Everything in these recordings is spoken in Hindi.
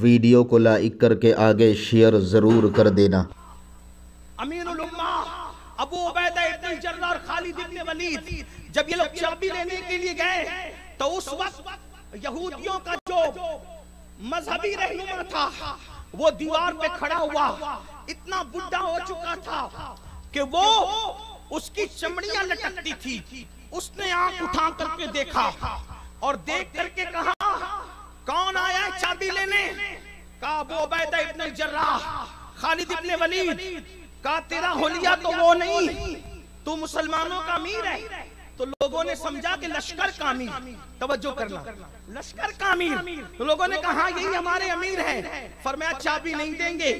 वीडियो को लाइक करके आगे शेयर जरूर कर देना। अमीरुल उम्मा अबू उबैदा इब्न जर्राह और खालिद इब्न वलीद जब ये लोग चाबी लेने के लिए गए तो उस वक्त यहूदियों का जो मजहबी रहनुमा था वो दीवार पे खड़ा हुआ, इतना बुढ़ा हो चुका था कि वो उसकी चमड़ियां लटकती थी। उसने आंख उठा करके देखा और देख करके कहा, कौन आया है चाबी लेने? कहा अबू उबैदा इब्न जर्राह, खालिद इब्न वलीद। कहा तेरा होलिया तो वो नहीं, तू मुसलमानों का अमीर है। तो लोगों ने समझा कि लश्कर का अमीर, तवज्जो करना, लश्कर का अमीर। तो लोगों ने कहा यही हमारे अमीर हैं। फरमाया चाबी नहीं देंगे।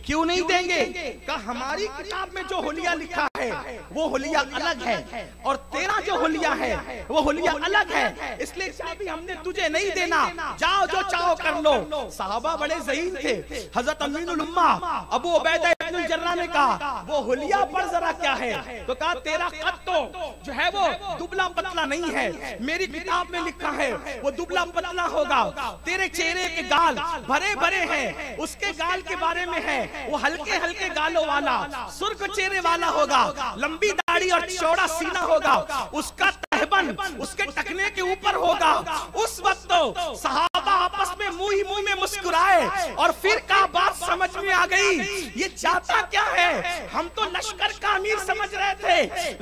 क्यों नहीं देंगे? कहा हमारी किताब में जो होलिया लिखा है वो होलिया अलग है और तेरा जो होलिया है वो होलिया अलग है, इसलिए चाबी हमने तुझे नहीं देना, जाओ जो चाहो कर लो। साहबा बड़े ज़हीन थे। हजरत अमीरुल उम्मा अबू उबैदा इब्न जर्राह ने कहा वो होलिया पर जरा क्या है? तो कहा तेरा कद तो जो है वो दुबला पतला नहीं है, मेरी किताब में लिखा है वो दुबला पतला होगा। तेरे चेहरे के गाल भरे भरे हैं, उसके गाल के बारे में है वो हल्के हल्के गालों वाला, सुर्ख चेहरे वाला होगा, लंबी दाढ़ी और चौड़ा सीना होगा, उसका तहबन उसके टखने के ऊपर होगा। उस वक्त तो सहाबा आपस में मुंह ही मुंह में मुस्कुराए और फिर का बात समझ में आ गई, ये चाहता क्या है? हम तो लश्कर का अमीर समझ रहे थे,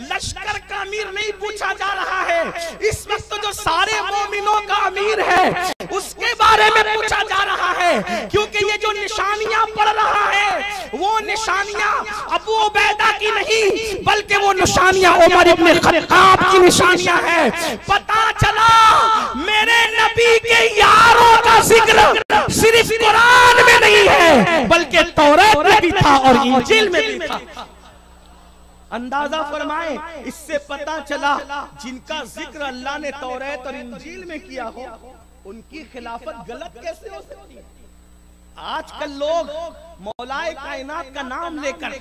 लश्कर का अमीर नहीं पूछा जा रहा है। इस वक्त तो जो सारे मोमिनों का अमीर है उसके बारे में पूछा जा रहा है, क्योंकि ये जो निशानियां पढ़ रहा है वो निशानियां अबू उबैदा की नहीं बल्कि वो निशानियां उमर इब्न खत्ताब की निशानियां है। पता चला मेरे नबी के यारों का जिक्र सिर्फ कुरान में नहीं है बल्कि तौरात में भी था और इंजील में भी था। अंदाजा फरमाए, इससे पता चला जिनका जिक्र अल्लाह ने तौरात और इंजील में किया हो उनकी खिलाफत गलत कैसे हो सकती है? आजकल लोग मौलाए कायनात का नाम लेकर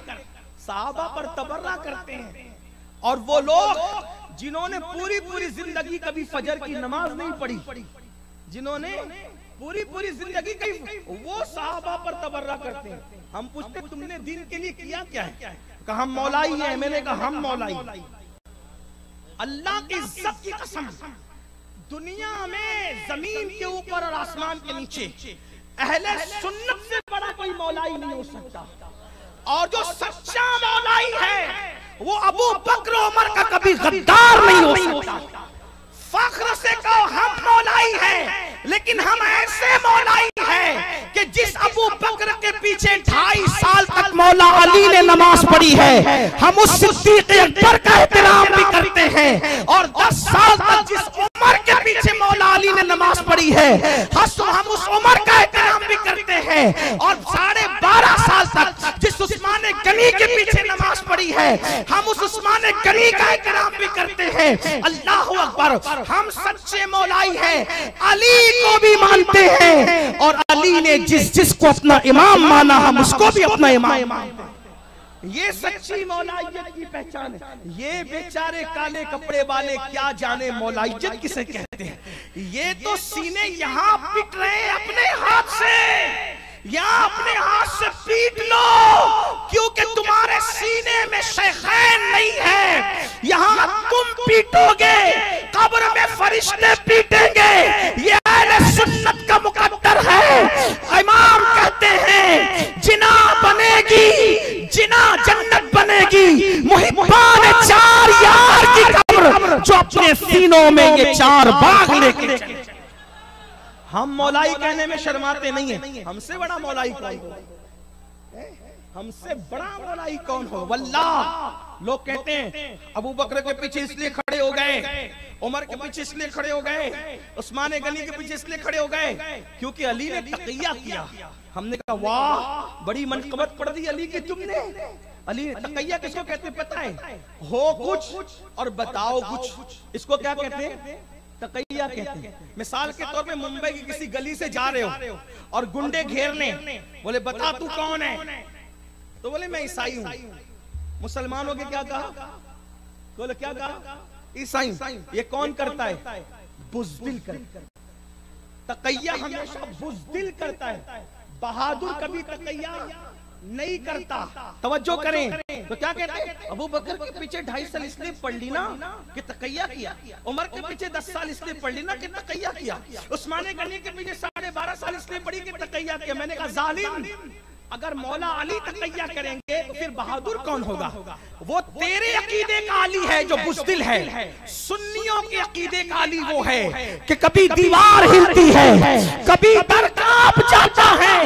सहाबा पर तबर्रा करते हैं, और वो लोग जिन्होंने पूरी पूरी जिंदगी कभी फजर की नमाज नहीं पढ़ी, जिन्होंने पूरी पूरी जिंदगी कभी, वो सहाबा पर तबर्रा करते हैं। हम पूछते तुमने दिन के लिए किया क्या है? कहा हम मौलाई हैं। मैंने कहा हम मौलाई। अल्लाह की इज्जत की कसम, दुनिया में जमीन के ऊपर और आसमान के नीचे अहले सुन्नत से बड़ा कोई मौलाई नहीं हो सकता। और जो सच्चा मौलाई है वो अबू बकर उमर का कभी गद्दार नहीं हो सकता। फख्र से कहो हम मौलाई हैं, लेकिन हम ऐसे मौलाई हैं कि जिस अबू बकर के पीछे 2.5 साल तक मौला अली ने नमाज पढ़ी है, हम उस सिद्दीक अकबर का एहतराम भी करते हैं। और 10 साल तक जिस उमर के पीछे मौला अली ने नमाज पढ़ी है, हम उस उमर का एहतराम भी करते हैं। और 12.5 साल तक जिस उस्मान गनी के पीछे नमाज पढ़ी है, हम उस उस्मान गनी का एहतराम भी करते हैं। अल्लाहु अकबर, हम सच्चे मौलाई हैं, अली को भी मानते हैं, और अली ने जिसको अपना इमाम माना हम उसको भी अपना इमाम मानते हैं। ये सच्ची मौलाइयत की पहचान है। ये बेचारे काले कपड़े वाले क्या जाने मौलाइयत किसे कहते हैं। ये तो सीने यहाँ पिट रहे हैं अपने हाथ से, यहाँ अपने हाथ से पीट लो, क्योंकि तुम्हारे सीने में शेखैन नहीं है। यहाँ तुम पीटोगे, कब्र में फरिश्ते पीटेंगे। ये अहले सुन्नत का मुकद्दर है। इमाम कहते हैं जिना बनेगी, जिना जन्नत बनेगी, मुहिब्बान 4 यार की कब्र जो अपने सीनों में ये 4 बाग लेके चले। हम मौलाई कहने में शर्माते नहीं है। हमसे बड़ा मौलाई कौन हो? हमसे बड़ा मौलाई कौन हो? वल्लाह लोग कहते हैं अबू बकर के पीछे इसलिए खड़े हो गए, उमर के पीछे इसलिए खड़े हो गए, उस्मान गनी के पीछे इसलिए खड़े हो गए क्योंकि अली ने तक़िया किया। हमने कहा वाह, बड़ी मनक़बत पढ़ दी अली की तुमने। अली तक़िया किसको कहते हैं पता है? हो कुछ और बताओ कुछ, इसको क्या कहते हैं? तक़िया कहते हैं। मिसाल के तौर पे मुंबई की किसी गली से जा रहे हो और गुंडे घेर ले, बोले बता तू कौन है? तो बोले मैं ईसाई हूँ। मुसलमानों के क्या कहा? बोले क्या कहा? ईसाई। ये कौन करता है? बुज़दिल करता है। तकैया हमेशा बुज़दिल करता है, बहादुर कभी तकैया नहीं करता। तवज्जो करें तो क्या कहते हैं, अबू बकर के पीछे 2.5 साल इसलिए पढ़ ली ना कि तकैया किया, उमर के पीछे 10 साल इसलिए पढ़ ली ना कि तकैया किया, उस्मान गनी के पीछे 12.5 साल इसलिए पढ़ी कि तकैया किया। मैंने कहा जालिम, अगर मौला अली तकैया करेंगे तो फिर बहादुर कौन होगा? वो तेरे अकीदे का अली है जो बुज़दिल है। सुन्नियों के अकीदे का अली वो है कि कभी दीवार हिलती है, कभी दर कांप जाता है,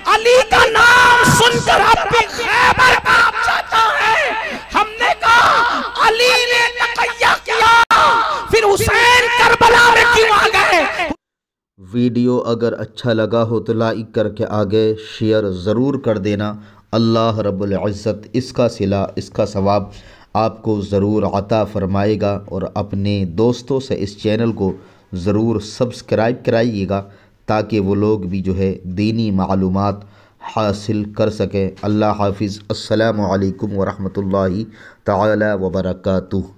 अली का नाम सुनकर अब भी खैबर कांप जाता है। हमने कहा अली ने तकैया किया, फिर हुसैन करबला में क्यों आ गए? वीडियो अगर अच्छा लगा हो तो लाइक करके आगे शेयर ज़रूर कर देना। अल्लाह रब्बुल इज़्ज़त इसका सिला, इसका सवाब आपको ज़रूर अता फ़रमाएगा। और अपने दोस्तों से इस चैनल को ज़रूर सब्सक्राइब कराइएगा ताकि वो लोग भी जो है दीनी मालूमात हासिल कर सकें। अल्लाह हाफिज़। अस्सलामु अलैकुम व रहमतुल्लाहि तआला व बरकातुहू।